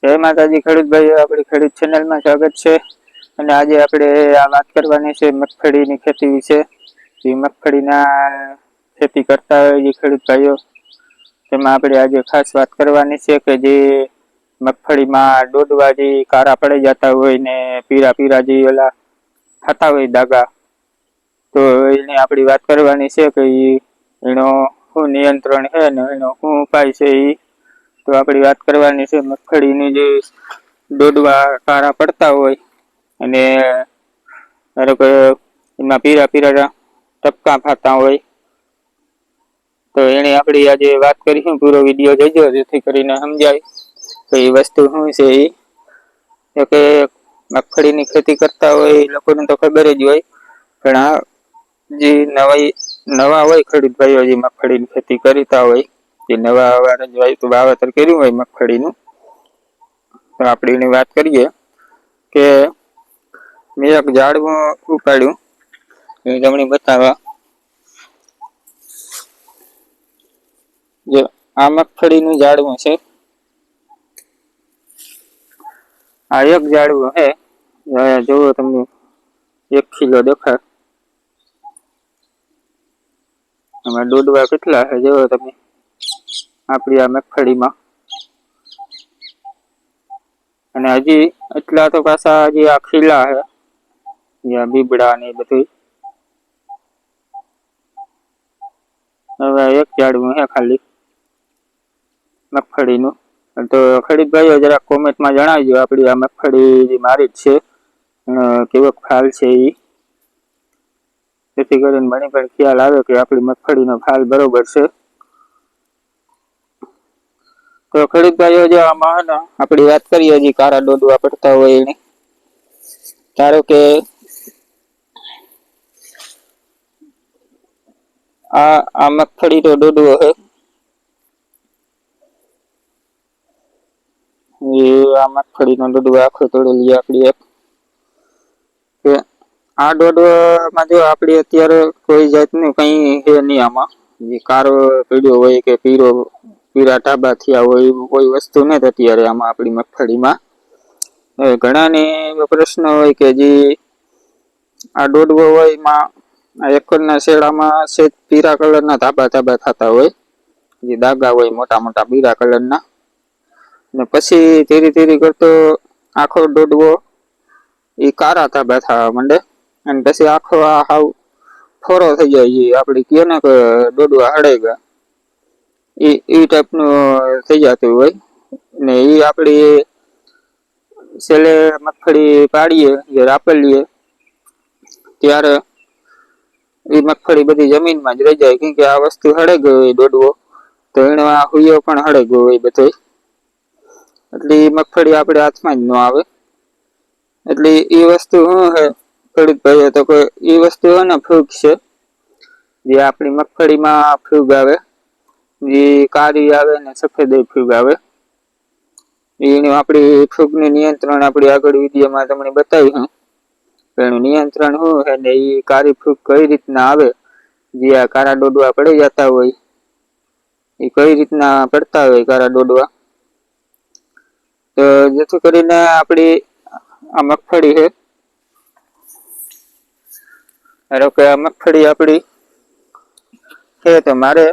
જય માતાજી ખેડૂત ભાઈઓ, આપણી ખેડૂત ચેનલમાં સ્વાગત છે। અને આજે આપણે આ વાત કરવાની છે મગફળીની ખેતી વિશે। જે મગફળીના ખેતી કરતા હોય જે ખેડૂત ભાઈઓ, તેમાં આપણે આજે ખાસ વાત કરવાની છે કે જે મગફળીમાં ડોડવા જે કારા પડી જતા હોય ને પીરા પીરા જે ઓલા થતા હોય દાગા, તો એને આપણી વાત કરવાની છે કે એનો શું નિયંત્રણ છે ને એનો શું ઉપાય છે। તો આપણી વાત કરવાની છે મગફળીની જે ડોડવા કારા પડતા હોય અને ધારો કે એમાં પીરા પીરા ટપકા થતા હોય, તો એને આપણી આજે વાત કરીશું। પૂરો વિડીયો જોજો જેથી કરીને સમજાય કે એ વસ્તુ શું છે। તો કે મગફળીની ખેતી કરતા હોય એ લોકોને તો ખબર જ હોય, પણ આ જે નવા હોય ખેડૂત ભાઈઓ જે મગફળીની ખેતી કરતા હોય, જે નવા વાવેતર કર્યું હોય મગફળીનું, તો આપણે એની વાત કરીએ કે મેં એક ઝાડવું ઉપાડ્યું એ તમને બતાવવા। જો આ મગફળીનું ઝાડવું છે, આ એક ઝાડવું છે। જોવો તમને 1 કિલો દેખાય, આમાં ડોડવા કેટલા છે જોવો તમે આપણી આ મગફળીમાં। અને હજી એટલા તો પાછા હજી આ ખીલા છે, જ્યાં બીબડા ને બધું। હવે એક ઝાડવું છે ખાલી મગફળીનું। તો ખેડૂત ભાઈઓ જરા કોમેન્ટમાં જણાવજો આપણી આ મગફળી જે મારી જ છે કેવો ફાલ છે એ, જેથી કરીને મને પણ ખ્યાલ આવે કે આપણી મગફળીનો ફાલ બરોબર છે। તો ખેડૂત ભાઈઓ જો આમાં આપણી વાત કરીએ જે કારા ડોડવા પડતા હોય એને, ધારો કે આ મગફળી તો ડોડવો છે, એ આ મગફળીનો ડોડવો આખો તોડી આપણી એક કે આ ડોડવામાં જો આપણી અત્યારે કોઈ જાતનું કઈ છે નહીં, આમાં જે કારો પીડ્યો હોય કે પીરા ટાબા થયા હોય એવું કોઈ વસ્તુ નથી અત્યારે આમાં આપણી મગફળીમાં। ઘણાને એવો પ્રશ્ન હોય કે જે આ ડોડવો હોય એમાં આ એકરના શેડામાં સેજ પીરા કલરના ધાબા થતા હોય, જે દાગા હોય મોટા મોટા પીરા કલરના, ને પછી ધીરે ધીરે કરતો આખો ડોડવો એ કારા ધાબા થવા માંડે, અને પછી આખો આ હાવ ફોરો થઈ જાય। આપણે કહે ને કે ડોડવા હળેગા, એ ટાઈપનું થઈ જતું હોય ને એ આપણી છેલ્લે મગફળી પાડીએ જે રાપલીએ ત્યારે એ મગફળી બધી જમીનમાં જ રહી જાય, કેમ કે આ વસ્તુ હળે ગયો હોય ડોડવો, તો એનો આ હુયો પણ હળે ગયો હોય બધો, એટલે એ મગફળી આપણે હાથમાં જ ન આવે। એટલે એ વસ્તુ શું છે ખેડૂત ભાઈઓ, તો કે એ વસ્તુ છે ને ફૂગ છે, જે આપણી મગફળીમાં ફૂગ આવે, જે કાળી આવે ને સફેદ ફૂગ આવે, એનું આપણી ફૂગનું નિયંત્રણ આપણી આગળ વિડીયોમાં તમને બતાવ્યું એનું નિયંત્રણ શું છે ને એ કાળી ફૂગ કઈ રીતના આવે, જે આ કારા ડોડવા પડી જતા હોય એ કઈ રીતના પડતા હોય કારા ડોડવા। તો જેથી કરીને આપણી આ મગફળી છે, ધારો કે આ મગફળી આપણી છે, તો મારે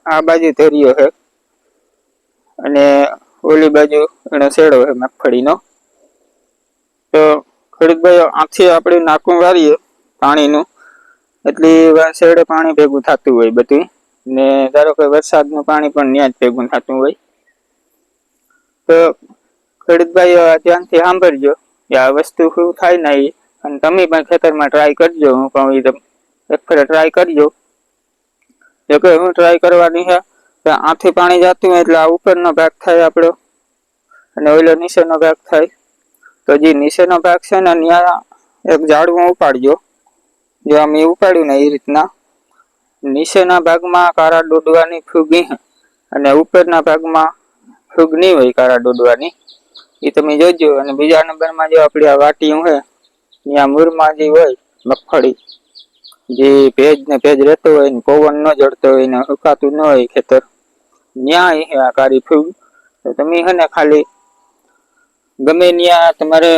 આ બાજુ ધેરિયો છે અને ઓલી બાજુ એનો શેડો છે મગફળીનો। તો ખેડૂત ભાઈઓ આથી આપણે નાકું વારીએ પાણીનું, એટલે શેડે પાણી ભેગું થતું હોય બધું, ને ધારો કે વરસાદનું પાણી પણ ત્યાં જ ભેગું થતું હોય। તો ખેડૂત ભાઈઓ ધ્યાનથી સાંભળજો કે આ વસ્તુ શું થાય ને એ, અને તમે પણ ખેતરમાં ટ્રાય કરજો। હું કહું એક ફેર ટ્રાય કરજો। જો કે હું ટ્રાય કરવાની છે કે આથી પાણી જતું હોય એટલે આ ઉપરનો ભાગ થાય આપણો અને ઓલો નીચેનો ભાગ થાય, તો જે નીચેનો ભાગ છે ને ત્યાં એક ઝાડવું ઉપાડજો, જો આમ ઉપાડ્યું ને એ રીતના નીચેના ભાગમાં કારા ડોડવાની ફૂગ અને ઉપરના ભાગમાં ફૂગ નહીં હોય કારા ડોડવાની, એ તમે જોજો। અને બીજા નંબરમાં જો આપણી આ વાટીયું છે ત્યાં મૂળમાં જે હોય મગફળી, જે ભેજ ને ભેજ રહેતો હોય ને પવન ન જડતો હોય ને સુકાતું ન હોય ખેતર, ત્યાં આ કારી ફૂગ, તો તમે છે ને ખાલી ગમે ત્યાં તમારે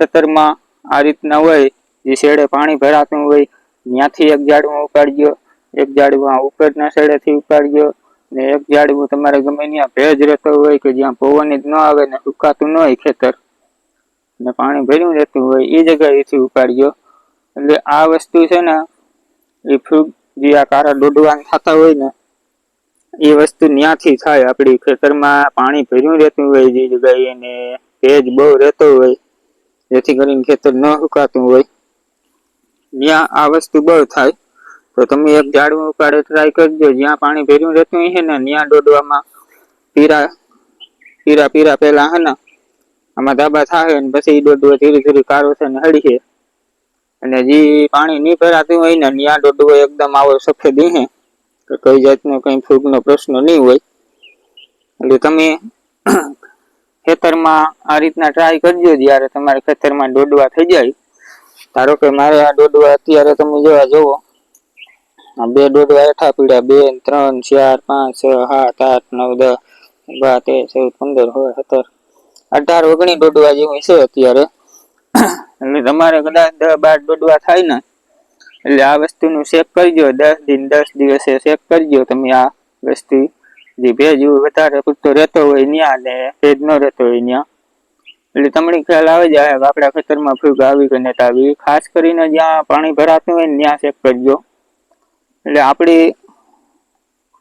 ખેતરમાં આ રીતના હોય, જે શેડે પાણી ભરાતું હોય ત્યાંથી એક ઝાડવું ઉપાડજો, એક ઝાડવું ઉપરના શેડેથી ઉપાડજો, ને એક ઝાડવું તમારે ગમે ત્યાં ભેજ રહેતો હોય કે જ્યાં પવન જ ન આવે ને સુકાતું ન હોય ખેતર ને પાણી ભર્યું રહેતું હોય એ જગ્યાએથી ઉપાડજો. એટલે આ વસ્તુ છે ને એ ફૂગ જે આ કારા ડોડવા થતા હોય ને એ વસ્તુ ત્યાંથી થાય. આપણી ખેતરમાં પાણી ભર્યું રહેતું હોય જે જગ્યાએ ને ભેજ બહુ રહેતો હોય જેથી કરીને ખેતર ન સુકાતું હોય ત્યાં આ વસ્તુ બહુ થાય. તો તમે એક ઝાડવું ઉપાડે ટ્રાય કરજો, જ્યાં પાણી ભર્યું રહેતું હોય છે ને ત્યાં ડોડવામાં પીરા પેલા હે ને આમાં ધાબા થાય ને પછી ડોડવો ધીરે ધીરે કારો છે ને હળી. અને જે પાણી નહીં ભરાતું હોય ને ત્યાં ડોડવો એકદમ આવો સફેદ હે તો કઈ જાતનો કઈ ફૂગનો પ્રશ્ન નહીં હોય. એટલે તમે ખેતરમાં આ રીતના ટ્રાય કરજો. જ્યારે તમારે ખેતરમાં ડોડવા થઈ જાય, ધારો કે મારે આ ડોડવા અત્યારે તમે જોવો આ 2 ડોડવા હેઠા પીડ્યા, 2 3 4 5 6 7 8 9 10 12 13 14 15 16 17 18 19 ડોડવા જેવું છે અત્યારે. એટલે તમારે કદાચ 10 12 ડોડવા થાય ને એટલે આ વસ્તુનું ચેક કરજો. 10 દિવસે ચેક કરજો તમે આ વસ્તુ જે ભેજ વધારે પૂરતો રહેતો હોય ત્યાં ને ભેજ ન રહેતો હોય ત્યાં. એટલે તમને ખ્યાલ આવે જાય આપણા ખેતરમાં ફૂગ આવી કે નથી આવી. ખાસ કરીને જ્યાં પાણી ભરાતું હોય ને ત્યાં ચેક કરજો. એટલે આપણી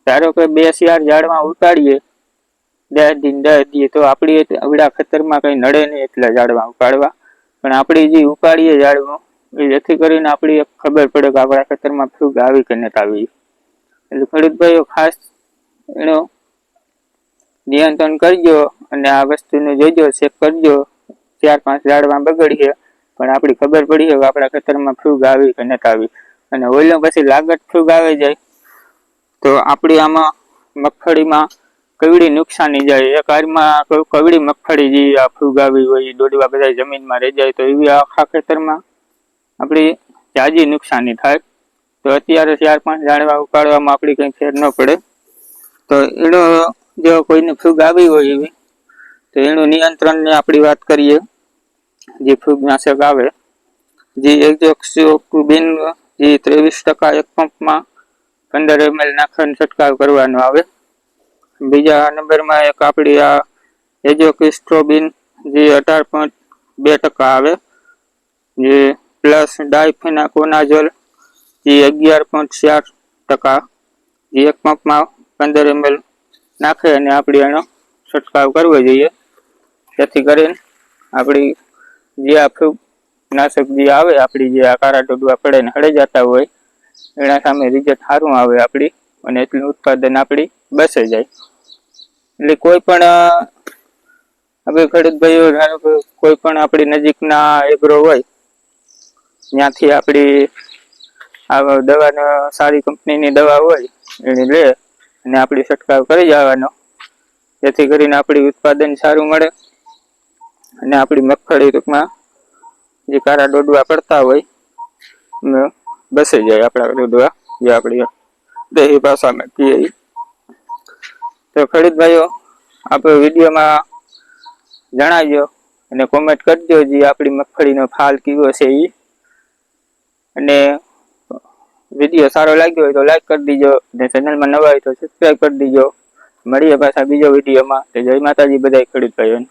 ધારો કે 2-4 ઝાડમાં ઉપાડીએ 10 દી તો આપણી આપણા ખેતરમાં કઈ નડે નહીં એટલા ઝાડવા ઉપાડવા. પણ આપણી જે ઉપાડીએ ઝાડવું એ જેથી કરીને આપણી ખબર પડે કે આપણા ખેતરમાં ફૂગ આવી કે નથી આવી. એટલે ખેડૂત ભાઈઓ ખાસ એનું નિયંત્રણ કરજો અને આ વસ્તુને જોજો, ચેક કરજો. 4-5 ઝાડવા બગડીએ પણ આપણી ખબર પડી કે આપણા ખેતરમાં ફૂગ આવી કે નથી આવી. અને ઓલો પછી લાગત ફૂગ આવી જાય તો આપણી આમાં મગફળીમાં કવડી નુકસાની જાય. એક હારમાં કવડી મગફળી જે આ ફૂગ આવી હોય ડોડવા બધા જમીનમાં રહી જાય તો એવી આખા ખેતરમાં આપણી જાજી નુકસાની થાય. તો અત્યારે 4-5 ઝાડવા ઉપાડવામાં આપણી કંઈ ફેર ન પડે. તો એનો જો કોઈને ફૂગ આવી હોય એવી તો એનું નિયંત્રણની આપણી વાત કરીએ. જે ફૂગનાશક આવે જે એક્ઝોક્સિક્લોબિન જે 23% એક પંપમાં 15 ml નાખીને છંટકાવ કરવાનો આવે. બીજા નંબરમાં એક આપણી આ એઝોક્સિસ્ટ્રોબિન જે 18.2% આવે, જે પ્લસ ડાયફેનાકોનાઝોલ જે 11.4%, જે એક પંપમાં 15 ml નાખે અને આપણે એનો છંટકાવ કરવો જોઈએ. જેથી કરીને આપણી જે આ ફૂગ નાશક જે આવે આપણી જે આ કારા ડોડવા પડે ને હળી જતા હોય એના સામે રિઝલ્ટ સારું આવે આપણી અને એટલું ઉત્પાદન આપણી બચી જાય. એટલે કોઈ પણ હવે ખેડૂત ભાઈઓ કોઈ પણ આપણી નજીકના એગ્રો હોય ત્યાંથી આપણી આ દવાનો સારી કંપનીની દવા હોય એને લે અને આપણી છંટકાવ કરી જવાનો. જેથી કરીને આપણી ઉત્પાદન સારું મળે અને આપણી મગફળી ટૂંકમાં જે કારા ડોડવા પડતા હોય બસી જાય આપણા ડોડવા, જે આપણી દેહી ભાષામાં કહીએ. તો ખેડૂત ભાઈઓ આપણે વિડીયોમાં જણાવજો અને કોમેન્ટ કરજો જે આપણી મગફળીનો ફાલ કેવો છે એ. અને વિડીયો સારો લાગ્યો હોય તો લાઈક કરી દીજો અને ચેનલમાં નવા હોય તો સબસ્ક્રાઈબ કરી દીજો. મળીએ પાછા બીજો વિડીયોમાં. જય માતાજી બધા ખેડૂત ભાઈઓને.